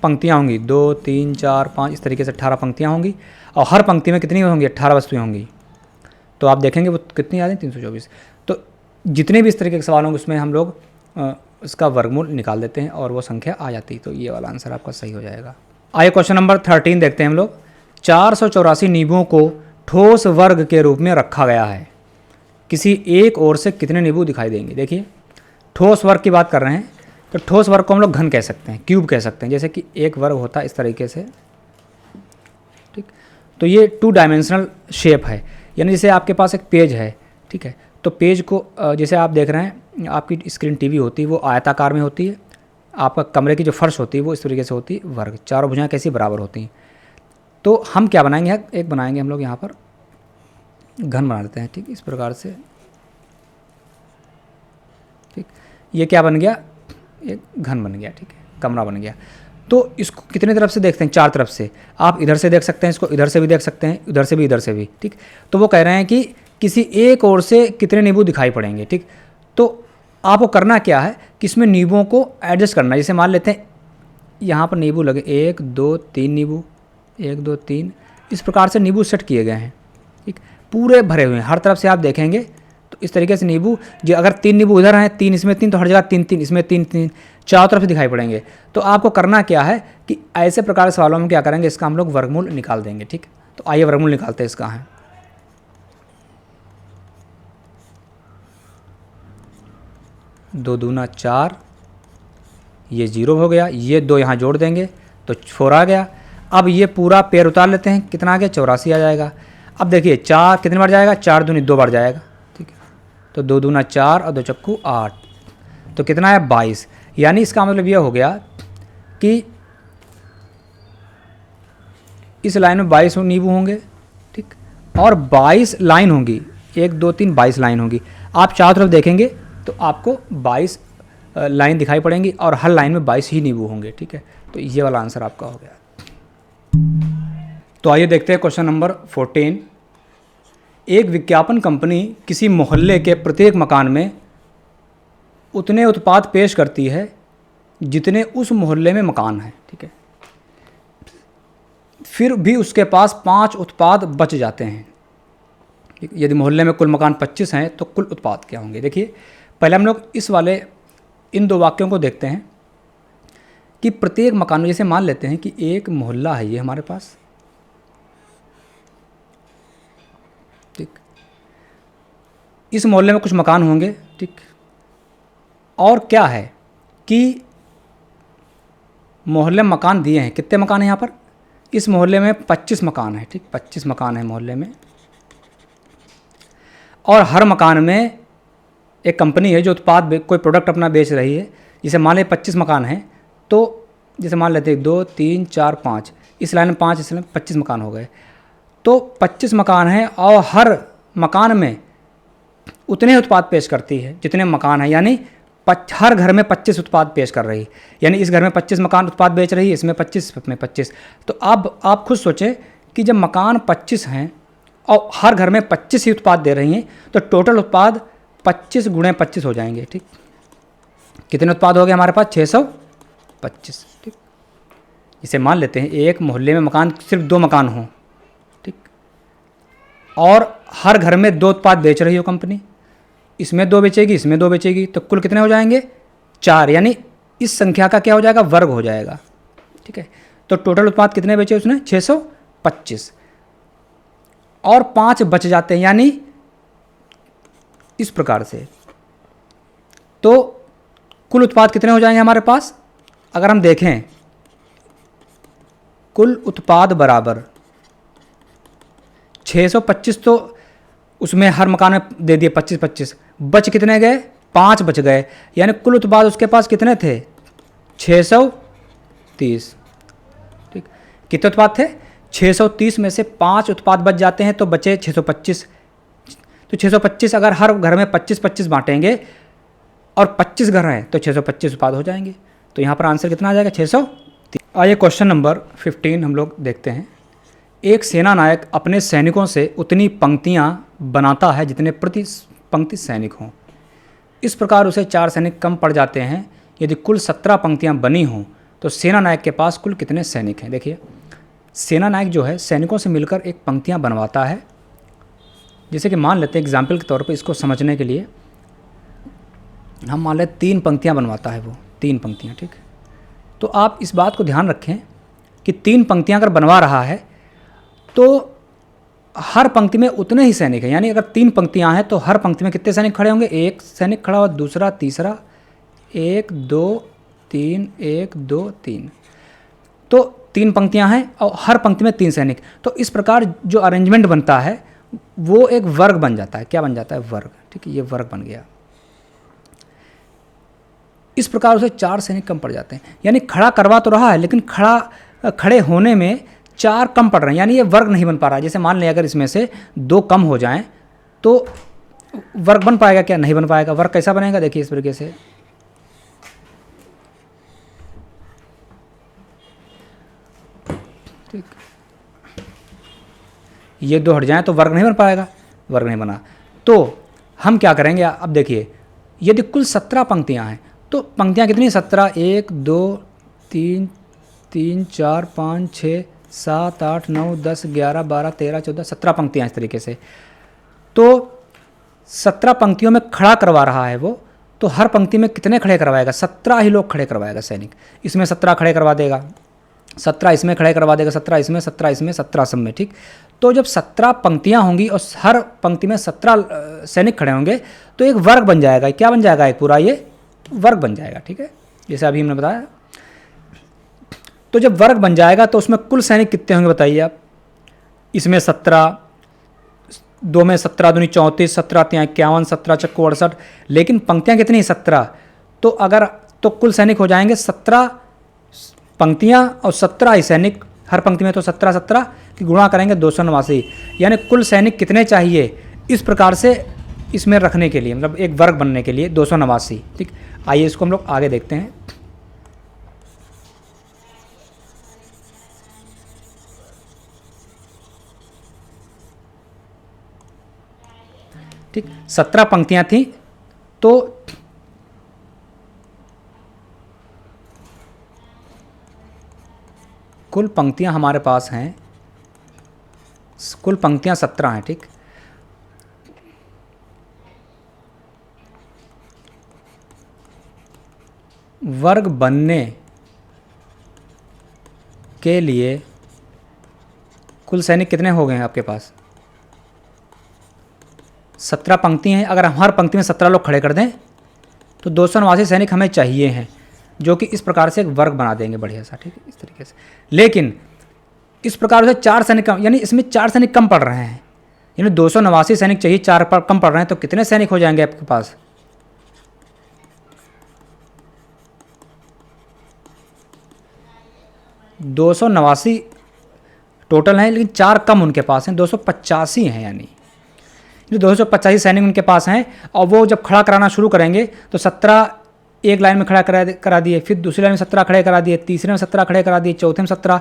Speaker 1: पंक्तियाँ होंगी। 2 3 4 5 इस तरीके से 18 पंक्तियाँ होंगी और हर पंक्ति में कितनी होंगी? 18 वस्तुएँ होंगी। तो आप देखेंगे वो कितनी आ रही? 324। तो जितने भी इस तरीके के सवाल होंगे उसमें हम लोग इसका वर्गमूल निकाल देते हैं और वो संख्या आ जाती है। तो ये वाला आंसर आपका सही हो जाएगा। आइए क्वेश्चन नंबर 13 देखते हैं हम लोग। 484 नींबुओं को ठोस वर्ग के रूप में रखा गया है, किसी एक ओर से कितने नींबू दिखाई देंगे? देखिए ठोस वर्ग की बात कर रहे हैं, तो ठोस वर्ग को हम लोग घन कह सकते हैं, क्यूब कह सकते हैं। जैसे कि एक वर्ग होता है इस तरीके से, ठीक। तो ये 2 डायमेंशनल शेप है, यानी जैसे आपके पास एक पेज है, ठीक है। तो पेज को जैसे आप देख रहे हैं, आपकी स्क्रीन टीवी होती है वो आयताकार में होती है, आपका कमरे की जो फर्श होती है वो इस तरीके से होती है वर्ग, चारों भुजाएं कैसी बराबर होती हैं। तो हम क्या बनाएंगे? एक बनाएंगे हम लोग यहाँ पर घन बना लेते हैं, ठीक। इस प्रकार से, ठीक। ये क्या बन गया? एक घन बन गया, ठीक है, कमरा बन गया। तो इसको कितने तरफ से देखते हैं? 4 तरफ से। आप इधर से देख सकते हैं, इसको इधर से भी देख सकते हैं, उधर से भी, इधर से भी, ठीक। तो वो कह रहे हैं कि किसी एक ओर से कितने नींबू दिखाई पड़ेंगे, ठीक। तो आपको करना क्या है कि इसमें नींबुओं को एडजस्ट करना है। जैसे मान लेते हैं यहाँ पर नींबू लगे 1 2 3 नींबू, 1 2 3, इस प्रकार से नींबू सेट किए गए हैं, ठीक। पूरे भरे हुए हैं, हर तरफ से आप देखेंगे तो इस तरीके से नींबू, जो अगर 3 नींबू इधर हैं, 3 इसमें 3, तो हर जगह 3 3, इसमें 3 3, चारों तरफ से दिखाई पड़ेंगे। तो आपको करना क्या है कि ऐसे प्रकार के सवालों में क्या करेंगे? इसका हम लोग वर्गमूल निकाल देंगे, ठीक। तो आइए वर्गमूल निकालते हैं इसका है। 2 दूना 4, ये 0 हो गया, ये 2 यहाँ जोड़ देंगे तो 4 आ गया। अब ये पूरा पेयर उतार लेते हैं, कितना आ गया? 84 आ जाएगा। अब देखिए 4 कितनी बार जाएगा? 4 दूनी 2 बार जाएगा, ठीक है। तो 2 दूना 4 और 2 चक्कू 8, तो कितना है? 22। यानी इसका मतलब यह हो गया कि इस लाइन में 22 नींबू होंगे, ठीक, और 22 लाइन होंगी, 1 2 3 22 लाइन होंगी। आप चारों तरफ देखेंगे तो आपको 22 लाइन दिखाई पड़ेंगी और हर लाइन में 22 ही नींबू होंगे, ठीक है। तो ये वाला आंसर आपका हो गया। तो आइए देखते हैं क्वेश्चन नंबर 14। एक विज्ञापन कंपनी किसी मोहल्ले के प्रत्येक मकान में उतने उत्पाद पेश करती है जितने उस मोहल्ले में मकान हैं, ठीक है। फिर भी उसके पास 5 उत्पाद बच जाते हैं। यदि मोहल्ले में कुल मकान 25 हैं तो कुल उत्पाद क्या होंगे। देखिए पहले हम लोग इस वाले इन 2 वाक्यों को देखते हैं कि प्रत्येक मकान में, जैसे मान लेते हैं कि एक मोहल्ला है ये हमारे पास, ठीक, इस मोहल्ले में कुछ मकान होंगे, ठीक, और क्या है कि मोहल्ले में मकान दिए हैं, कितने मकान हैं यहाँ पर, इस मोहल्ले में 25 मकान है, ठीक, 25 मकान है मोहल्ले में, और हर मकान में एक कंपनी है जो उत्पाद कोई प्रोडक्ट अपना बेच रही है। जैसे मान लें 25 मकान हैं तो जैसे मान लेते हैं 2 3 4 5, इस लाइन में 5, इस लाइन में 25 मकान हो गए। तो 25 मकान हैं और हर मकान में उतने उत्पाद पेश करती है जितने मकान हैं, यानी हर घर में 25 उत्पाद पेश कर रही है। यानी इस घर में 25 मकान उत्पाद बेच रही है, इसमें 25, इसमें 25। तो अब आप खुद सोचें कि जब मकान 25 हैं और हर घर में 25 ही उत्पाद दे रही हैं तो टोटल उत्पाद 25 गुणे 25 हो जाएंगे, ठीक। कितने उत्पाद हो गए हमारे पास, 625, ठीक। इसे मान लेते हैं एक मोहल्ले में मकान सिर्फ 2 मकान हों, ठीक, और हर घर में 2 उत्पाद बेच रही हो कंपनी, इसमें 2 बेचेगी, इसमें 2 बेचेगी, तो कुल कितने हो जाएंगे, 4। यानी इस संख्या का क्या हो जाएगा, वर्ग हो जाएगा, ठीक है। तो टोटल उत्पाद कितने बेचे उसने, 625, और 5 बच जाते हैं, यानी इस प्रकार से। तो कुल उत्पाद कितने हो जाएंगे हमारे पास, अगर हम देखें कुल उत्पाद बराबर 625, तो उसमें हर मकान में दे दिए 25-25, बच कितने गए, 5 बच गए, यानी कुल उत्पाद उसके पास कितने थे, 630, ठीक। कितने उत्पाद थे, 630 में से 5 उत्पाद बच जाते हैं तो बचे 625। तो 625 अगर हर घर में 25-25 बांटेंगे और 25 घर हैं तो 625 उत्पाद हो जाएंगे। तो यहाँ पर आंसर कितना आ जाएगा, 630। आइए क्वेश्चन नंबर 15 हम लोग देखते हैं। एक सेना नायक अपने सैनिकों से उतनी पंक्तियाँ बनाता है जितने प्रति पंक्ति सैनिक हों। इस प्रकार उसे 4 सैनिक कम पड़ जाते हैं। यदि कुल 17 पंक्तियाँ बनी हों तो सेना नायक के पास कुल कितने सैनिक हैं। देखिए सेना नायक जो है सैनिकों से मिलकर एक पंक्तियाँ बनवाता है। जैसे कि मान लेते हैं एग्जाम्पल के तौर पर इसको समझने के लिए हम मान लें 3 पंक्तियाँ बनवाता है वो, 3 पंक्तियाँ, ठीक। तो आप इस बात को ध्यान रखें कि 3 पंक्तियाँ अगर बनवा रहा है तो हर पंक्ति में उतने ही सैनिक हैं। यानी अगर 3 पंक्तियाँ हैं तो हर पंक्ति में कितने सैनिक खड़े होंगे, एक सैनिक खड़ा हुआ, दूसरा, तीसरा, 1 2 3 1 2 3। तो 3 पंक्तियाँ हैं और हर पंक्ति में 3 सैनिक। तो इस प्रकार जो अरेंजमेंट बनता है वो एक वर्ग बन जाता है। क्या बन जाता है, वर्ग, ठीक है। ये वर्ग बन गया। इस प्रकार उसे 4 सैनिक कम पड़ जाते हैं। यानी खड़ा करवा तो रहा है लेकिन खड़े होने में 4 कम पड़ रहे हैं, यानी ये वर्ग नहीं बन पा रहा है। जैसे मान लें अगर इसमें से 2 कम हो जाएं तो वर्ग बन पाएगा क्या, नहीं बन पाएगा। वर्ग कैसा बनेगा, देखिए इस तरीके से, ठीक। ये 2 हट जाएं तो वर्ग नहीं बन पाएगा, वर्ग नहीं बना। तो हम क्या करेंगे, अब देखिए यदि कुल 17 पंक्तियां हैं तो पंक्तियां कितनी, 17, 1 2 3 3 4 5 6 7 8 9 10 11 12 13 14 17 पंक्तियां इस तरीके से। तो 17 पंक्तियों में खड़ा करवा रहा है वो, तो हर पंक्ति में कितने खड़े करवाएगा, 17 ही लोग खड़े करवाएगा सैनिक। इसमें 17 खड़े करवा देगा, 17 इसमें खड़े करवा देगा, 17 इसमें, 17 इसमें, 17 सब में, ठीक। तो जब 17 पंक्तियां होंगी और हर पंक्ति में 17 सैनिक खड़े होंगे तो एक वर्ग बन जाएगा। क्या बन जाएगा, एक पूरा ये वर्ग बन जाएगा, ठीक है, जैसे अभी हमने बताया। तो जब वर्ग बन जाएगा तो उसमें कुल सैनिक कितने होंगे बताइए आप। इसमें 17, 2 में 17 दूनी 34, 17 51, 17 चक्को 68, लेकिन पंक्तियां कितनी, 17। तो अगर तो कुल सैनिक हो जाएंगे 17 पंक्तियाँ और 17 ही सैनिक, हर पंक्ति में तो 17 की गुणा करेंगे 289, यानी कुल सैनिक कितने चाहिए इस प्रकार से इसमें रखने के लिए, मतलब एक वर्ग बनने के लिए 289। ठीक, आइए इसको हम लोग आगे देखते हैं। ठीक, 17 पंक्तियां थी, तो कुल पंक्तियां हमारे पास हैं, कुल पंक्तियां 17 हैं। ठीक, वर्ग बनने के लिए कुल सैनिक कितने हो गए हैं आपके पास? 17 पंक्ति हैं, अगर हम हर पंक्ति में 17 लोग खड़े कर दें तो 289 सैनिक हमें चाहिए हैं, जो कि इस प्रकार से एक वर्ग बना देंगे बढ़िया सा। ठीक है, इस तरीके से। लेकिन इस प्रकार से 4 सैनिक कम, यानी इसमें 4 सैनिक कम पड़ रहे हैं, यानी 289 सैनिक चाहिए, 4 पर कम पड़ रहे हैं, तो कितने सैनिक हो जाएंगे आपके पास? 289 टोटल हैं, लेकिन 4 कम उनके पास हैं, 285 हैं, यानी 285 सैनिक उनके पास हैं। और वो जब खड़ा कराना शुरू करेंगे तो 17 एक लाइन में खड़ा करा दिए, फिर दूसरी लाइन में 17 खड़े करा दिए, तीसरे में 17 खड़े करा दिए, चौथे में 17।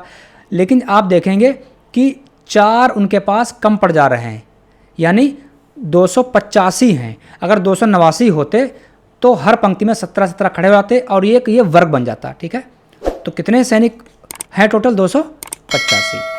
Speaker 1: लेकिन आप देखेंगे कि 4 उनके पास कम पड़ जा रहे हैं, यानी 285 हैं। अगर 289 होते तो हर पंक्ति में 17 खड़े हो जाते और ये वर्ग बन जाता। ठीक है, तो कितने सैनिक हैं टोटल? 285।